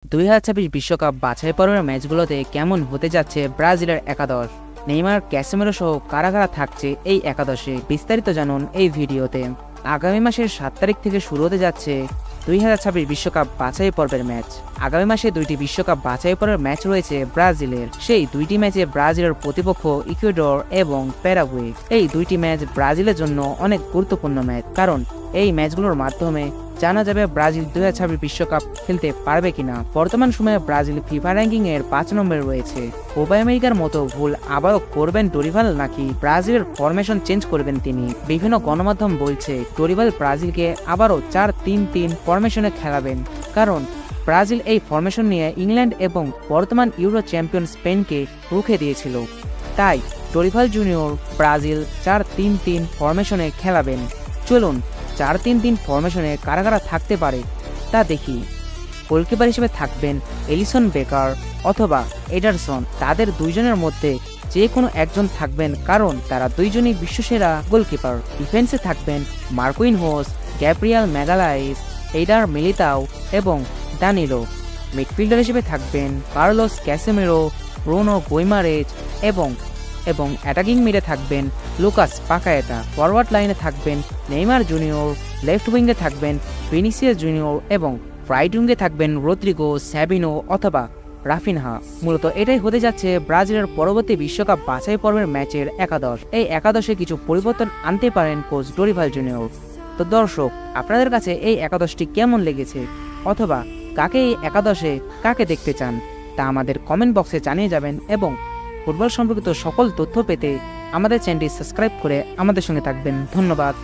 2026 বিশ্বকাপ বাছাই পর্বের ম্যাচগুলোতে কেমন হতে যাচ্ছে ব্রাজিলের একাদশ, নেইমার, ক্যাসেমিরো সহ কারা কারা থাকছে এই একাদশে, বিস্তারিত জানুন এই ভিডিওতে। আগামী মাসের 7 তারিখ থেকে শুরু হতে যাচ্ছে 2026 বিশ্বকাপ বাছাই পর্বের ম্যাচ। আগামী মাসে দুইটি বিশ্বকাপ বাছাই পর্বের ম্যাচ রয়েছে ব্রাজিলের। সেই দুইটি ম্যাচে ব্রাজিলের প্রতিপক্ষ ইকুয়েডর এবং প্যারাগুয়ে। এই দুইটি ম্যাচ ব্রাজিলের জন্য অনেক গুরুত্বপূর্ণ ম্যাচ, কারণ এই ম্যাচগুলোর মাধ্যমে জানা যাবে ব্রাজিল 2026 বিশ্বকাপ খেলতে পারবে কিনা। বর্তমান সময়ে ব্রাজিল ফিফা র্যাঙ্কিং এর 5 নম্বরে রয়েছে। কোপা আমেরিকার মতো ভুল আবারও করবেন ডোরিভাল, নাকি ব্রাজিলের ফরমেশন চেঞ্জ করবেন তিনি? বিভিন্ন গণমাধ্যম বলছে ডোরিভাল ব্রাজিলকে আবারও 4-3-3 ফরমেশনে খেলাবেন, কারণ ব্রাজিল এই ফরমেশন নিয়ে ইংল্যান্ড এবং বর্তমান ইউরো চ্যাম্পিয়ন স্পেনকে রুখে দিয়েছিল। তাই ডোরিভাল জুনিয়র ব্রাজিল 4-3-3 ফরমেশনে খেলাবেন। চলুন 4-3-3 ফরমেশনে কারা কারা থাকতে পারে তা দেখি। গোলকিপার হিসেবে থাকবেন এলিসন বেকার অথবা এডারসন। তাদের দুইজনের মধ্যে যে কোনো একজন থাকবেন, কারণ তারা দুইজনই বিশ্বসেরা গোলকিপার। ডিফেন্সে থাকবেন মার্কুইনহোস, গ্যাব্রিয়েল ম্যাগালাইস, এইডার মিলিতাও এবং দানিলো। মিডফিল্ডার হিসেবে থাকবেন কার্লোস ক্যাসেমিরো, ব্রুনো গুইমারেজ এবং অ্যাটাকিং মিডে থাকবেন লুকাস পাকায়েতা। ফরওয়ার্ড লাইনে থাকবেন নেইমার জুনিয়র, লেফট উইঙ্গে থাকবেন ভিনিসিয়াস জুনিয়র এবং রাইট উইঙ্গে থাকবেন রদ্রিগো, স্যাবিনো অথবা রাফিনহা। মূলত এটাই হতে যাচ্ছে ব্রাজিলের পরবর্তী বিশ্বকাপ বাছাই পর্বের ম্যাচের একাদশ। এই একাদশে কিছু পরিবর্তন আনতে পারেন কোচ ডোরিভাল জুনিয়র। তো দর্শক, আপনাদের কাছে এই একাদশটি কেমন লেগেছে, অথবা কাকে এই একাদশে কাকে দেখতে চান, তা আমাদের কমেন্ট বক্সে জানিয়ে যাবেন। এবং ফুটবল সম্পর্কিত সকল তথ্য পেতে আমাদের চ্যানেলটি সাবস্ক্রাইব করে আমাদের সঙ্গে থাকবেন। ধন্যবাদ।